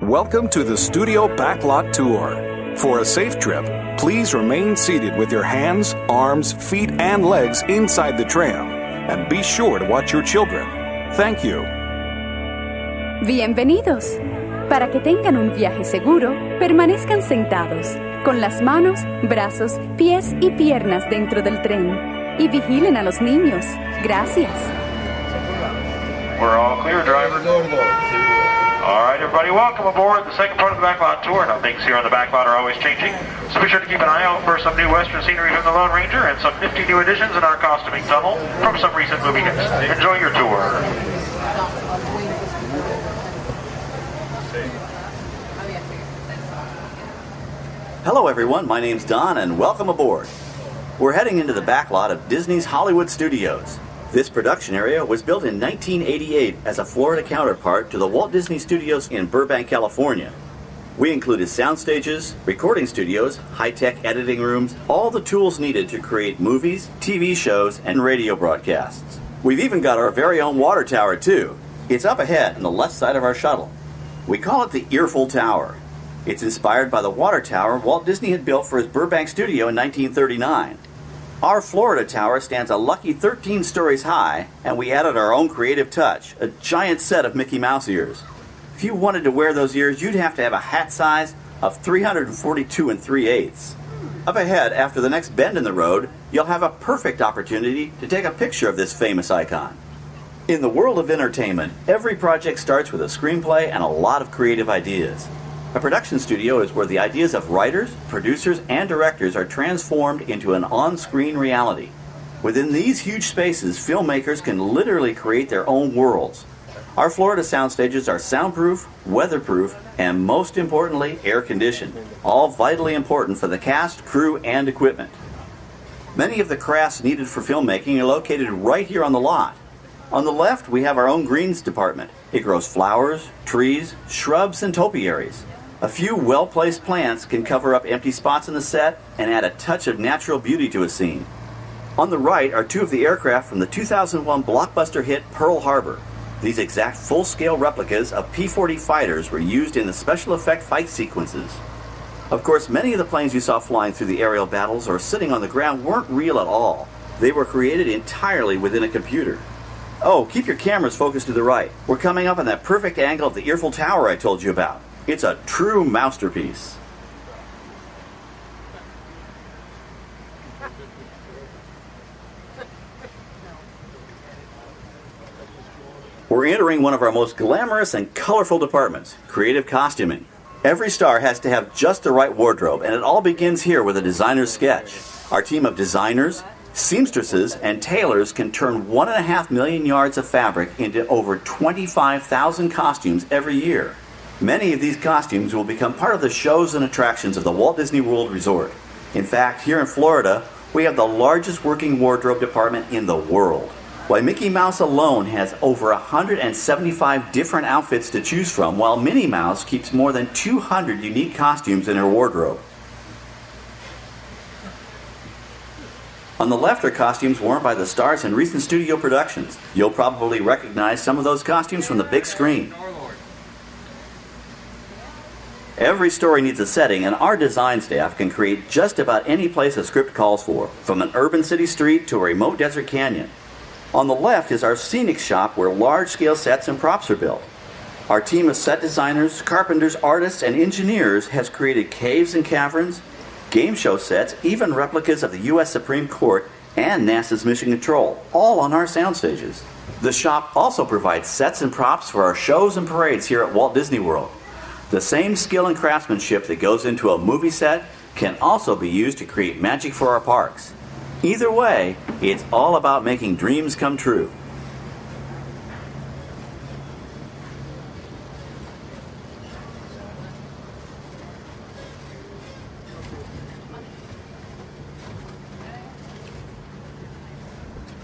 Welcome to the Studio Backlot Tour. For a safe trip, please remain seated with your hands, arms, feet, and legs inside the tram, and be sure to watch your children. Thank you. Bienvenidos. Para que tengan un viaje seguro, permanezcan sentados, con las manos, brazos, pies y piernas dentro del tren. Y vigilen a los niños. Gracias. We're all clear, driver. All right, everybody, welcome aboard the second part of the Backlot Tour. Now, things here on the Backlot are always changing, so be sure to keep an eye out for some new Western scenery from the Lone Ranger and some nifty new additions in our costuming tunnel from some recent movie hits. Enjoy your tour. Hello, everyone. My name's Don, and welcome aboard. We're heading into the backlot of Disney's Hollywood Studios. This production area was built in 1988 as a Florida counterpart to the Walt Disney Studios in Burbank, California. We included sound stages, recording studios, high-tech editing rooms, all the tools needed to create movies, TV shows, and radio broadcasts. We've even got our very own water tower, too. It's up ahead on the left side of our shuttle. We call it the Earful Tower. It's inspired by the water tower Walt Disney had built for his Burbank studio in 1939. Our Florida tower stands a lucky 13 stories high, and we added our own creative touch, a giant set of Mickey Mouse ears. If you wanted to wear those ears, you'd have to have a hat size of 342 3/8. Up ahead, after the next bend in the road, you'll have a perfect opportunity to take a picture of this famous icon. In the world of entertainment, every project starts with a screenplay and a lot of creative ideas. A production studio is where the ideas of writers, producers, and directors are transformed into an on-screen reality. Within these huge spaces, filmmakers can literally create their own worlds. Our Florida sound stages are soundproof, weatherproof, and most importantly, air-conditioned, all vitally important for the cast, crew, and equipment. Many of the crafts needed for filmmaking are located right here on the lot. On the left, we have our own greens department. It grows flowers, trees, shrubs, and topiaries. A few well-placed plants can cover up empty spots in the set and add a touch of natural beauty to a scene. On the right are two of the aircraft from the 2001 blockbuster hit Pearl Harbor. These exact full-scale replicas of P-40 fighters were used in the special effect fight sequences. Of course, many of the planes you saw flying through the aerial battles or sitting on the ground weren't real at all. They were created entirely within a computer. Oh, keep your cameras focused to the right. We're coming up on that perfect angle of the Earful Tower I told you about. It's a true masterpiece. We're entering one of our most glamorous and colorful departments, creative costuming. Every star has to have just the right wardrobe, and it all begins here with a designer's sketch. Our team of designers, seamstresses, and tailors can turn 1.5 million yards of fabric into over 25,000 costumes every year. Many of these costumes will become part of the shows and attractions of the Walt Disney World Resort. In fact, here in Florida, we have the largest working wardrobe department in the world. Why, Mickey Mouse alone has over 175 different outfits to choose from, while Minnie Mouse keeps more than 200 unique costumes in her wardrobe. On the left are costumes worn by the stars in recent studio productions. You'll probably recognize some of those costumes from the big screen. Every story needs a setting, and our design staff can create just about any place a script calls for, from an urban city street to a remote desert canyon. On the left is our Scenic shop where large-scale sets and props are built. Our team of set designers, carpenters, artists, and engineers has created caves and caverns, game show sets, even replicas of the U.S. Supreme Court and NASA's Mission Control, all on our sound stages. The shop also provides sets and props for our shows and parades here at Walt Disney World. The same skill and craftsmanship that goes into a movie set can also be used to create magic for our parks. Either way, it's all about making dreams come true.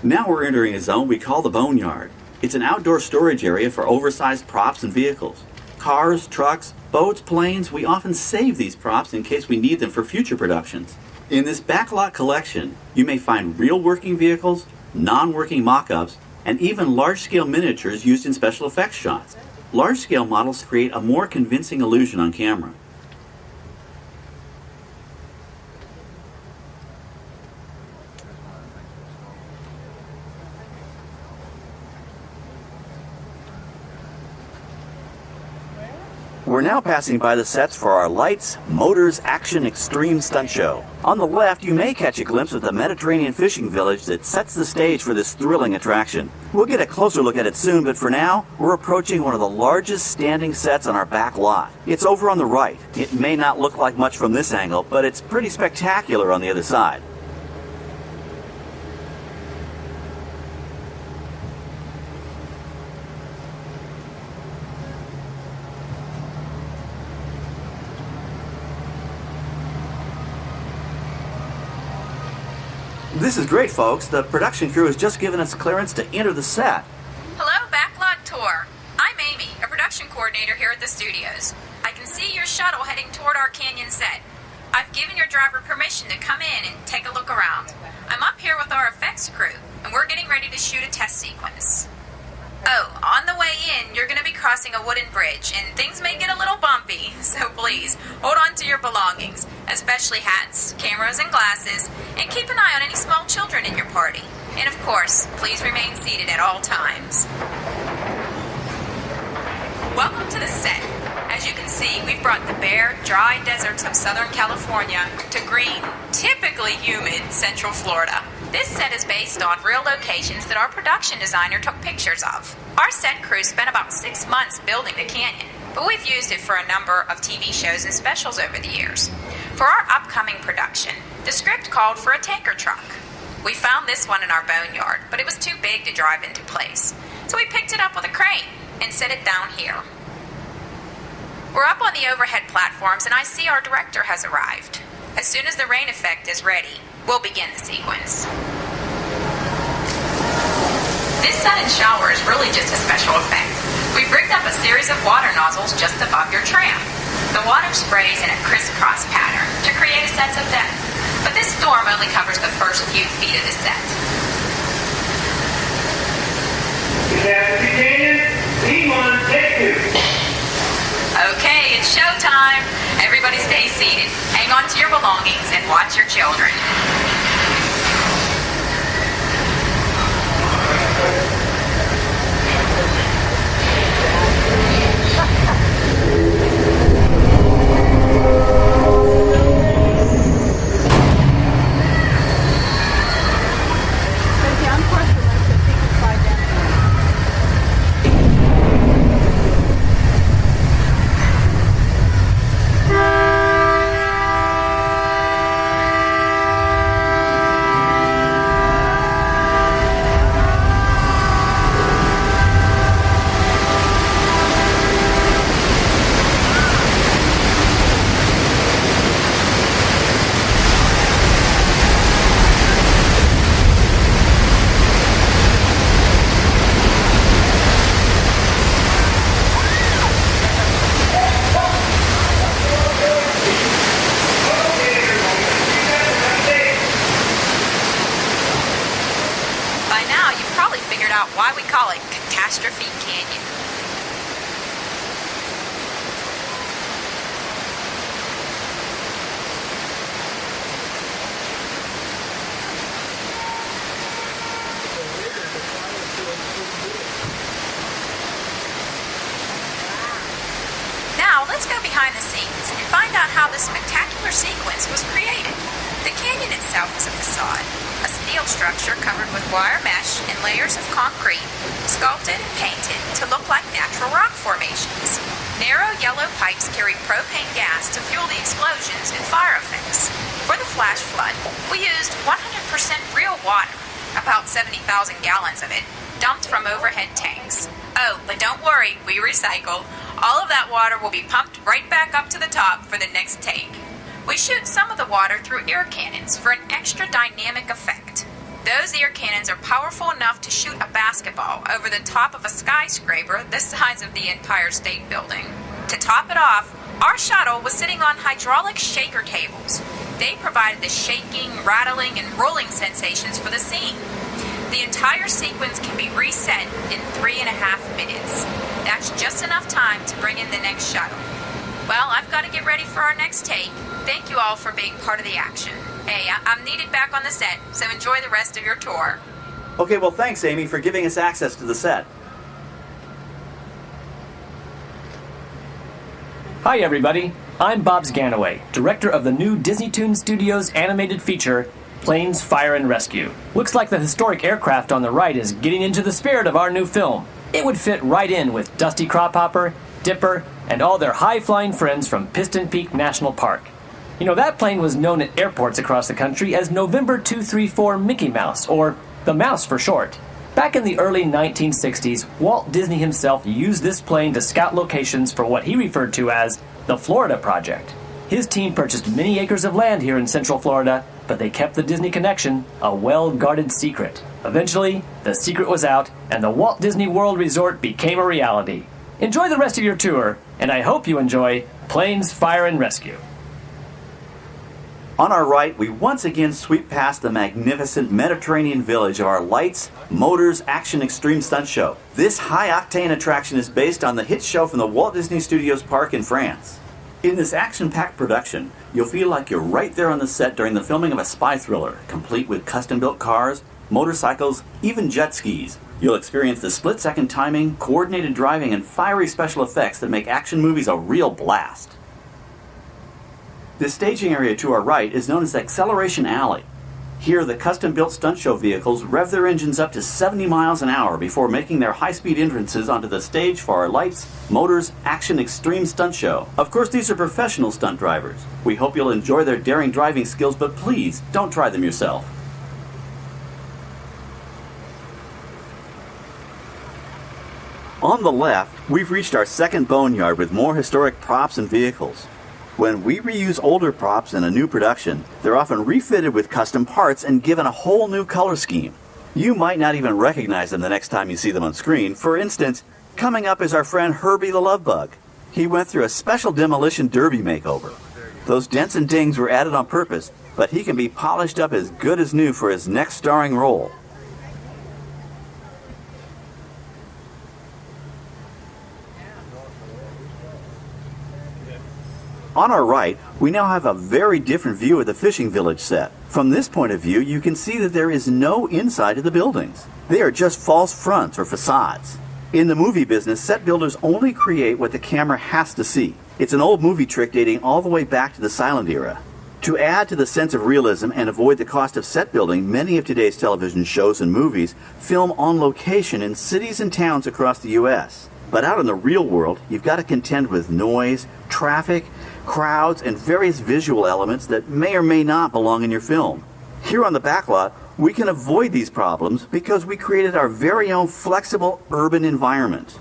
Now we're entering a zone we call the boneyard. It's an outdoor storage area for oversized props and vehicles. Cars, trucks, boats, planes, we often save these props in case we need them for future productions. In this backlot collection, you may find real working vehicles, non-working mock-ups, and even large-scale miniatures used in special effects shots. Large-scale models create a more convincing illusion on camera. We're now passing by the sets for our Lights, Motors, Action Extreme Stunt Show. On the left, you may catch a glimpse of the Mediterranean fishing village that sets the stage for this thrilling attraction. We'll get a closer look at it soon, but for now, we're approaching one of the largest standing sets on our back lot. It's over on the right. It may not look like much from this angle, but it's pretty spectacular on the other side. This is great, folks. The production crew has just given us clearance to enter the set. Hello, Backlot Tour. I'm Amy, a production coordinator here at the studios. I can see your shuttle heading toward our canyon set. I've given your driver permission to come in and take a look around. I'm up here with our effects crew, and we're getting ready to shoot a test sequence. Oh, on the way in, you're going to be crossing a wooden bridge, and things may get a little bumpy, so please, hold on to your belongings, especially hats, cameras, and glasses, and keep an eye on any small children in your party. And of course, please remain seated at all times. Welcome to the set. As you can see, we've brought the bare, dry deserts of Southern California to green, typically humid Central Florida. This set is based on real locations that our production designer took pictures of. Our set crew spent about 6 months building the canyon, but we've used it for a number of TV shows and specials over the years. For our upcoming production, the script called for a tanker truck. We found this one in our boneyard, but it was too big to drive into place, so we picked it up with a crane and set it down here. We're up on the overhead platforms, and I see our director has arrived. As soon as the rain effect is ready, we'll begin the sequence. This sun and shower is really just a special effect. We've rigged up a series of water nozzles just above your tram. The water sprays in a crisscross pattern to create a sense of depth, but this storm only covers the first few feet of the set. Good afternoon, Canyon. Team on, take 2. Okay, it's showtime. Everybody stay seated, hang on to your belongings, and watch your children. Why we call it Catastrophe Canyon. Now let's go behind the scenes and find out how this spectacular sequence was created. The canyon itself is a facade, a steel structure covered with wire mesh and layers of concrete, sculpted and painted to look like natural rock formations. Narrow yellow pipes carry propane gas to fuel the explosions and fire effects. For the flash flood, we used 100% real water, about 70,000 gallons of it, dumped from overhead tanks. Oh, but don't worry, we recycle. All of that water will be pumped right back up to the top for the next take. We shoot some of the water through air cannons for an extra dynamic effect. Those air cannons are powerful enough to shoot a basketball over the top of a skyscraper the size of the Empire State Building. To top it off, our shuttle was sitting on hydraulic shaker tables. They provided the shaking, rattling, and rolling sensations for the scene. The entire sequence can be reset in 3.5 minutes. That's just enough time to bring in the next shuttle. Well, I've got to get ready for our next take. Thank you all for being part of the action. Hey, I'm needed back on the set, so enjoy the rest of your tour. Okay, well thanks, Amy, for giving us access to the set. Hi everybody, I'm Bob Sganaway, director of the new Disney Toon Studios animated feature, Planes, Fire and Rescue. Looks like the historic aircraft on the right is getting into the spirit of our new film. It would fit right in with Dusty Cropper, Dipper, and all their high-flying friends from Piston Peak National Park. You know, that plane was known at airports across the country as November 234 Mickey Mouse, or the Mouse for short. Back in the early 1960s, Walt Disney himself used this plane to scout locations for what he referred to as the Florida Project. His team purchased many acres of land here in Central Florida, but they kept the Disney connection a well-guarded secret. Eventually, the secret was out, and the Walt Disney World Resort became a reality. Enjoy the rest of your tour, and I hope you enjoy Planes, Fire and Rescue. On our right, we once again sweep past the magnificent Mediterranean village of our Lights, Motors, Action Extreme Stunt Show. This high-octane attraction is based on the hit show from the Walt Disney Studios Park in France. In this action-packed production, you'll feel like you're right there on the set during the filming of a spy thriller, complete with custom-built cars, motorcycles, even jet skis. You'll experience the split-second timing, coordinated driving, and fiery special effects that make action movies a real blast. The staging area to our right is known as Acceleration Alley. Here, the custom-built stunt show vehicles rev their engines up to 70 miles an hour before making their high-speed entrances onto the stage for our Lights, Motors, Action Extreme Stunt Show. Of course, these are professional stunt drivers. We hope you'll enjoy their daring driving skills, but please, don't try them yourself. On the left, we've reached our second boneyard with more historic props and vehicles. When we reuse older props in a new production, they're often refitted with custom parts and given a whole new color scheme. You might not even recognize them the next time you see them on screen. For instance, coming up is our friend Herbie the Love Bug. He went through a special demolition derby makeover. Those dents and dings were added on purpose, but he can be polished up as good as new for his next starring role. On our right, we now have a very different view of the fishing village set. From this point of view, you can see that there is no inside of the buildings. They are just false fronts or facades. In the movie business, set builders only create what the camera has to see. It's an old movie trick dating all the way back to the silent era. To add to the sense of realism and avoid the cost of set building, many of today's television shows and movies film on location in cities and towns across the U.S. But out in the real world, you've got to contend with noise, traffic, crowds, and various visual elements that may or may not belong in your film. Here on the Backlot, we can avoid these problems because we created our very own flexible urban environment.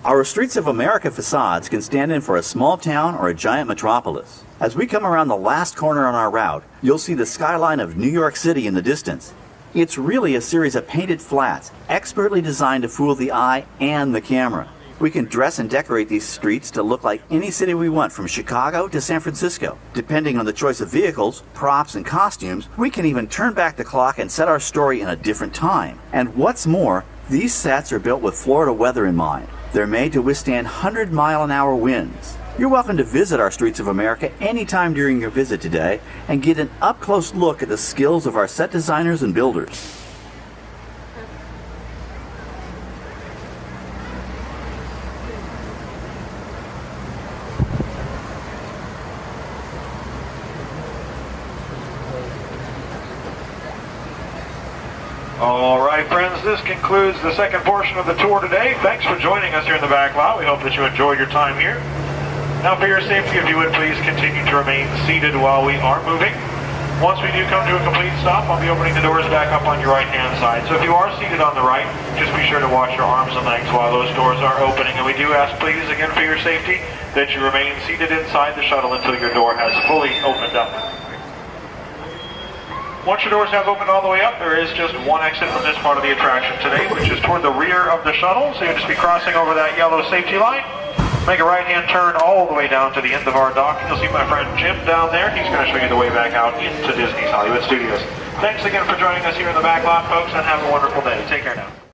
Our Streets of America facades can stand in for a small town or a giant metropolis. As we come around the last corner on our route, you'll see the skyline of New York City in the distance. It's really a series of painted flats, expertly designed to fool the eye and the camera. We can dress and decorate these streets to look like any city we want, from Chicago to San Francisco. Depending on the choice of vehicles, props, and costumes, we can even turn back the clock and set our story in a different time. And what's more, these sets are built with Florida weather in mind. They're made to withstand 100-mile-an-hour winds. You're welcome to visit our Streets of America anytime during your visit today and get an up-close look at the skills of our set designers and builders. All right, friends, this concludes the second portion of the tour today. Thanks for joining us here in the Backlot. We hope that you enjoyed your time here. Now, for your safety, if you would please continue to remain seated while we are moving. Once we do come to a complete stop, I'll be opening the doors back up on your right-hand side. So if you are seated on the right, just be sure to watch your arms and legs while those doors are opening. And we do ask, please, again, for your safety, that you remain seated inside the shuttle until your door has fully opened up. Once your doors have opened all the way up, there is just one exit from this part of the attraction today, which is toward the rear of the shuttle. So you'll just be crossing over that yellow safety line. Make a right-hand turn all the way down to the end of our dock. You'll see my friend Jim down there. He's going to show you the way back out into Disney's Hollywood Studios. Thanks again for joining us here in the Backlot, folks, and have a wonderful day. Take care now.